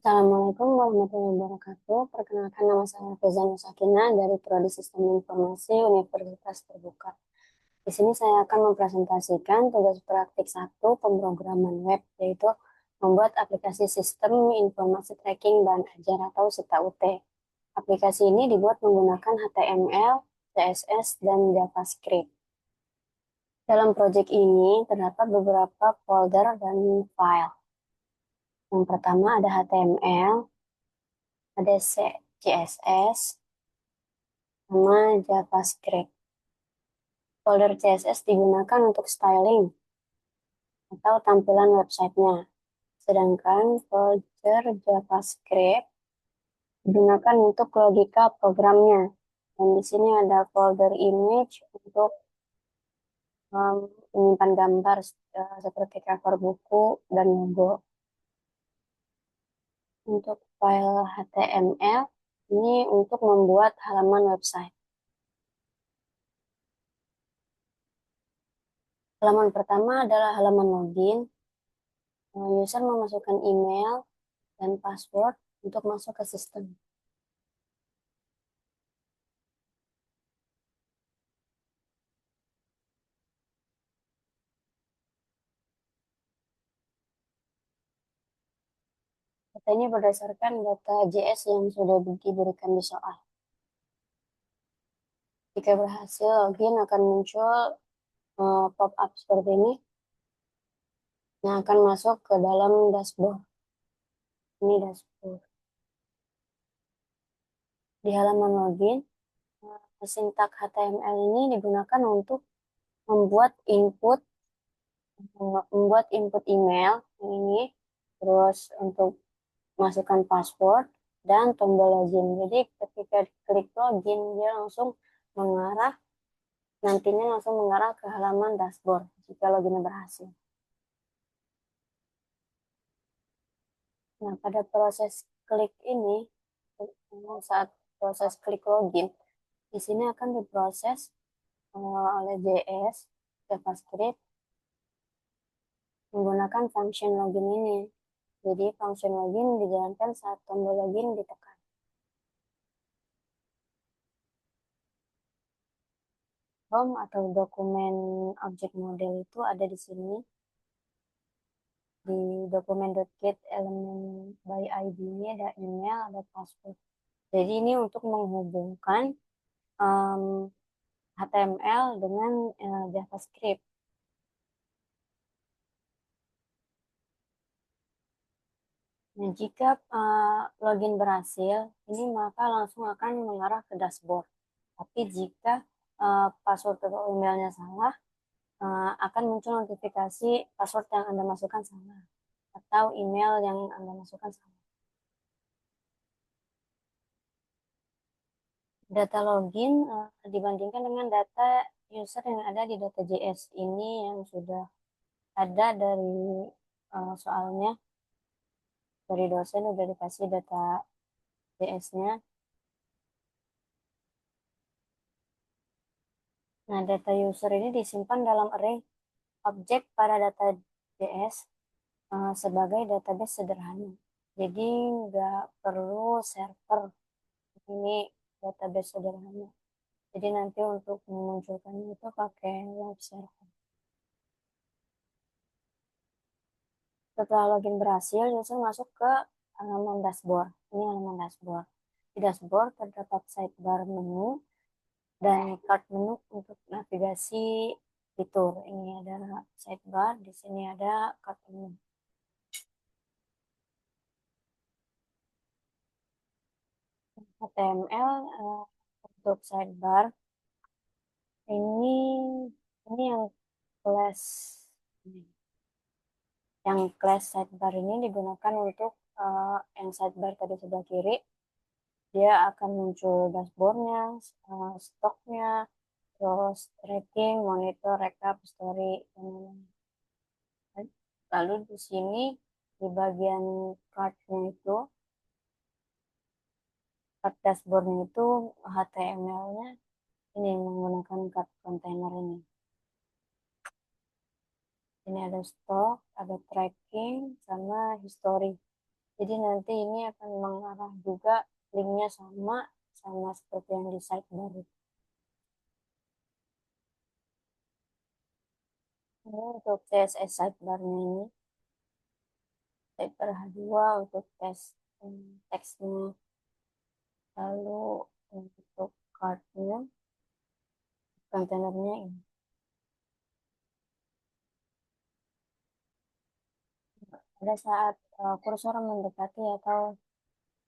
Assalamualaikum warahmatullahi wabarakatuh. Perkenalkan, nama saya Feza Nusakina dari Prodi Sistem Informasi Universitas Terbuka. Di sini saya akan mempresentasikan tugas praktik 1 pemrograman web, yaitu membuat aplikasi Sistem Informasi Tracking Bahan Ajar atau SITA-UT. Aplikasi ini dibuat menggunakan HTML, CSS, dan JavaScript. Dalam proyek ini terdapat beberapa folder dan file. Yang pertama ada HTML, ada CSS, sama JavaScript. Folder CSS digunakan untuk styling atau tampilan websitenya. Sedangkan folder JavaScript digunakan untuk logika programnya. Dan di sini ada folder image untuk menyimpan gambar seperti cover buku dan logo. Untuk file HTML ini untuk membuat halaman website. Halaman pertama adalah halaman login. User memasukkan email dan password untuk masuk ke sistem. Data ini berdasarkan data JS yang sudah diberikan di soal. Jika berhasil login akan muncul pop-up seperti ini yang akan masuk ke dalam dashboard. Ini dashboard. Di halaman login, sintak HTML ini digunakan untuk membuat input email ini, terus untuk masukkan password dan tombol login. Jadi ketika klik login dia nantinya langsung mengarah ke halaman dashboard jika loginnya berhasil. Nah, pada proses klik ini, saat proses klik login, di sini akan diproses oleh JS, JavaScript, menggunakan function login ini. Jadi, function login dijalankan saat tombol login ditekan. Home atau dokumen objek model itu ada di sini. Di dokumen.get elemen by ID ini ada email, ada password. Jadi ini untuk menghubungkan HTML dengan JavaScript. Nah, jika login berhasil, ini maka langsung akan mengarah ke dashboard. Tapi jika password atau emailnya salah, akan muncul notifikasi password yang Anda masukkan salah atau email yang Anda masukkan salah. Data login dibandingkan dengan data user yang ada di data JS ini yang sudah ada dari soalnya dari dosen udah dikasih data JS-nya. Nah, data user ini disimpan dalam array objek pada data JS sebagai database sederhana. Jadi nggak perlu server, ini database sederhana. Jadi nanti untuk memunculkannya itu pakai web server. Setelah login berhasil, user masuk ke halaman dashboard. Ini halaman dashboard. Di dashboard terdapat sidebar menu dan card menu untuk navigasi fitur. Ini ada sidebar, di sini ada card menu. HTML untuk sidebar ini yang class sidebar ini digunakan untuk yang sidebar tadi sebelah kiri, dia akan muncul dashboardnya, stoknya, terus tracking, monitor, rekap, story, dan lain-lain. Lalu di sini di bagian cardnya itu, card dashboardnya itu HTML-nya ini menggunakan card container ini. Ini ada stok, ada tracking, sama history. Jadi nanti ini akan mengarah juga linknya sama sama seperti yang di sidebar. Ini untuk CSS sidebarnya ini, sidebar H2 untuk tes teksnya, lalu untuk cardnya, kontainernya ini. Pada saat kursor mendekati atau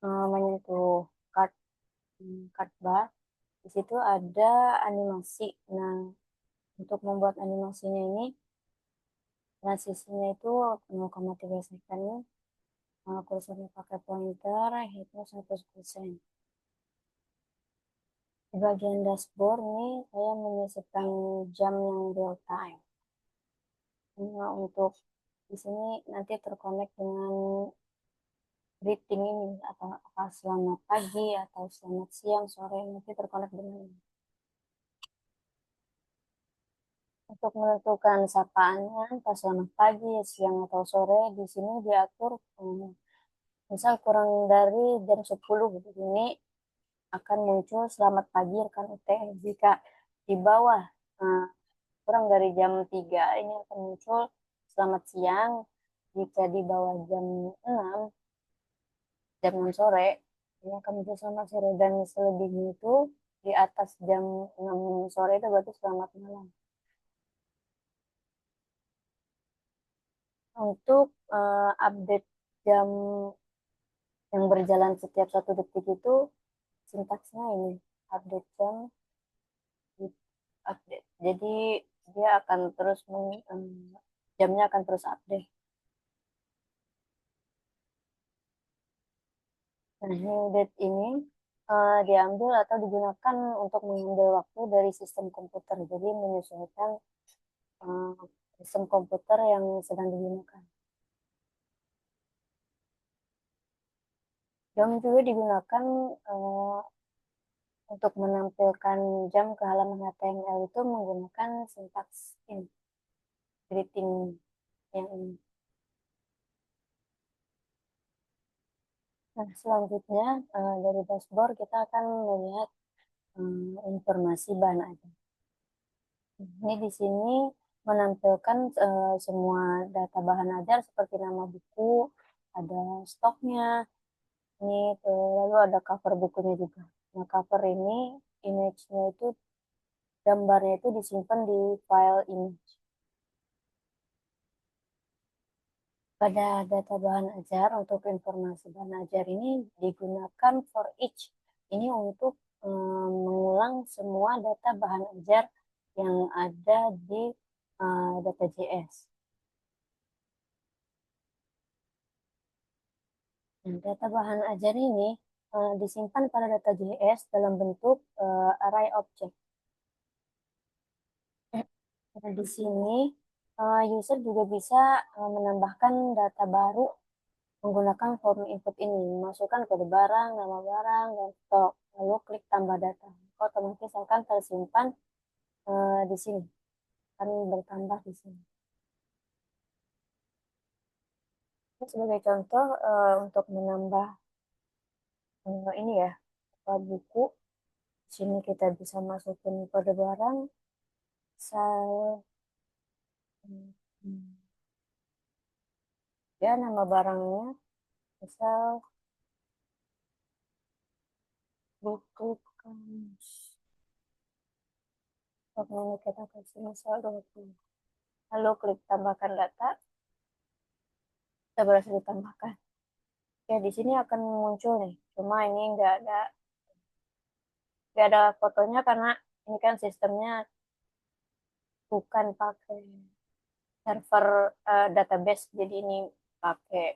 menyentuh card card bar, di situ ada animasi. Nah, untuk membuat animasinya ini, transisinya itu 0,3 second. Kursornya pakai pointer, hitnya 100%. Di bagian dashboard ini, saya menyisipkan jam yang real time. Nah, untuk di sini nanti terkonek dengan greeting ini, atau apa selamat pagi, atau selamat siang, sore, nanti terkonek dengan ini. Untuk menentukan sapaannya, pas selamat pagi, siang, atau sore, di sini diatur misal kurang dari jam 10 gitu. Ini akan muncul selamat pagi rekan UTS. Jika di bawah eh, kurang dari jam 3 ini akan muncul selamat siang. Jika di bawah jam 6 sore, ini akan muncul selamat sore. Dan selebihnya itu di atas jam 6 sore itu berarti selamat malam. Untuk update jam yang berjalan setiap 1 detik itu sintaksnya ini update jam, update. Jadi dia akan terus jamnya akan terus update. Nah, new date ini diambil atau digunakan untuk mengambil waktu dari sistem komputer. Jadi menyesuaikan eh, sistem komputer yang sedang digunakan. Jam juga digunakan eh, untuk menampilkan jam ke halaman HTML itu menggunakan sintaks ini, greeting yang ini. Nah, selanjutnya dari dashboard kita akan melihat informasi bahan ajar. Ini di sini menampilkan semua data bahan ajar seperti nama buku, ada stoknya, ini lalu ada cover bukunya juga. Nah, cover ini image-nya itu gambarnya itu disimpan di file image. Pada data bahan ajar untuk informasi bahan ajar ini digunakan for each. Ini untuk mengulang semua data bahan ajar yang ada di data.js. Nah, data bahan ajar ini disimpan pada data.js dalam bentuk array object. Nah, di sini user juga bisa menambahkan data baru menggunakan form input ini. Masukkan kode barang, nama barang, dan stok. Lalu klik tambah data. Otomatis akan tersimpan di sini. Akan bertambah di sini. Ini sebagai contoh untuk menambah ini ya, buku. Di sini kita bisa masukin kode barang, misal ya nama barangnya, misal buku kamus. Untuk ini kita kasih misal 20. Lalu klik tambahkan data, kita berhasil ditambahkan. Ya, di sini akan muncul nih. Cuma ini nggak ada fotonya karena ini kan sistemnya bukan pakai server database. Jadi ini pakai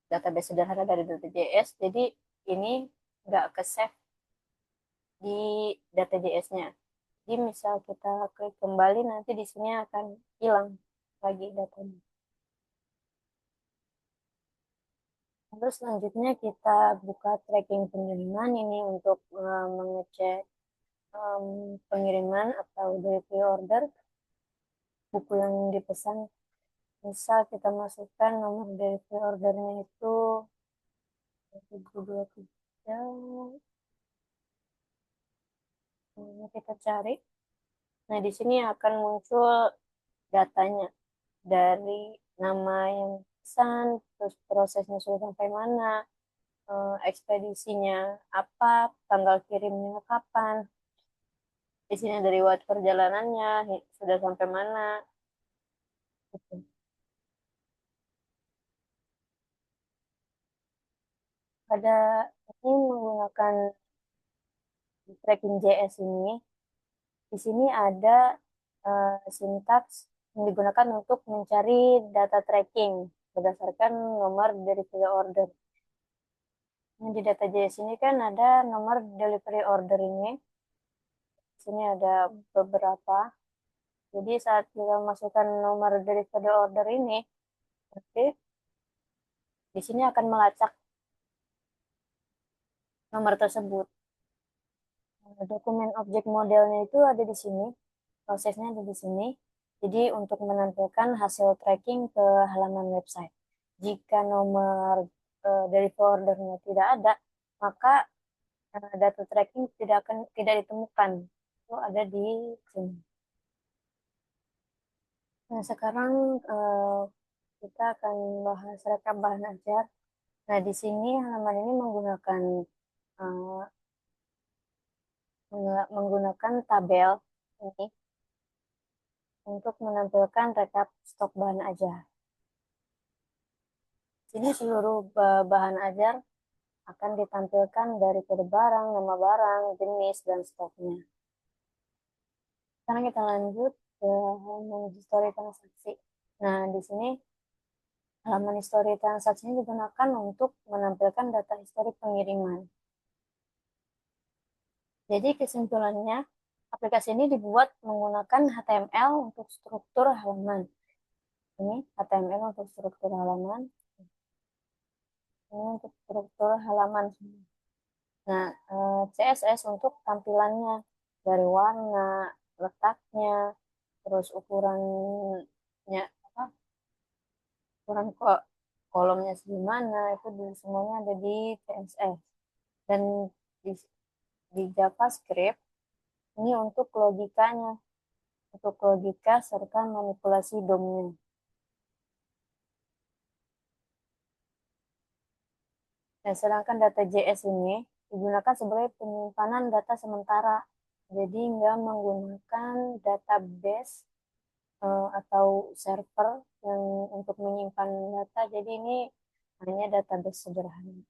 database sederhana dari data.js. Jadi ini nggak ke save di data.js-nya. Jadi misal kita klik kembali nanti di sini akan hilang lagi datanya. Lalu selanjutnya kita buka tracking pengiriman ini untuk mengecek pengiriman atau delivery order buku yang dipesan. Misal kita masukkan nomor dari pre-ordernya itu 723. Ini kita cari. Nah, di sini akan muncul datanya dari nama yang pesan, terus prosesnya sudah sampai mana, ekspedisinya apa, tanggal kirimnya kapan. Di sini ada riwayat perjalanannya, sudah sampai mana. Gitu. Pada ini menggunakan tracking JS ini, di sini ada sintaks yang digunakan untuk mencari data tracking berdasarkan nomor delivery order. Nah, di data JS ini kan ada nomor delivery order ini. Di sini ada beberapa. Jadi saat kita masukkan nomor delivery order ini, nanti di sini akan melacak nomor tersebut. Dokumen objek modelnya itu ada di sini, prosesnya ada di sini. Jadi untuk menampilkan hasil tracking ke halaman website. Jika nomor dari foldernya tidak ada, maka data tracking tidak ditemukan. Itu ada di sini. Nah, sekarang eh, kita akan bahas rekap bahan ajar. Nah, di sini halaman ini eh, menggunakan tabel ini untuk menampilkan rekap stok bahan ajar. Sini seluruh bahan ajar akan ditampilkan dari kode barang, nama barang, jenis, dan stoknya. Sekarang kita lanjut ke halaman histori transaksi. Nah, di sini halaman histori transaksi ini digunakan untuk menampilkan data histori pengiriman. Jadi kesimpulannya, aplikasi ini dibuat menggunakan HTML untuk struktur halaman. Ini HTML untuk struktur halaman. Ini untuk struktur halaman. Nah, CSS untuk tampilannya dari warna, letaknya, terus ukurannya apa? Ukuran kolomnya segimana itu semuanya ada di CSS. Dan di, di JavaScript ini untuk logikanya, untuk logika serta manipulasi DOM-nya. Nah, sedangkan data JS ini digunakan sebagai penyimpanan data sementara. Jadi nggak menggunakan database atau server yang untuk menyimpan data. Jadi ini hanya database sederhana.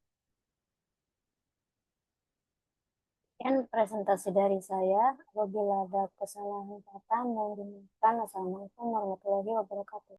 Sekian presentasi dari saya. Apabila ada kesalahan kata, mohon dimaafkan. Assalamualaikum warahmatullahi wabarakatuh.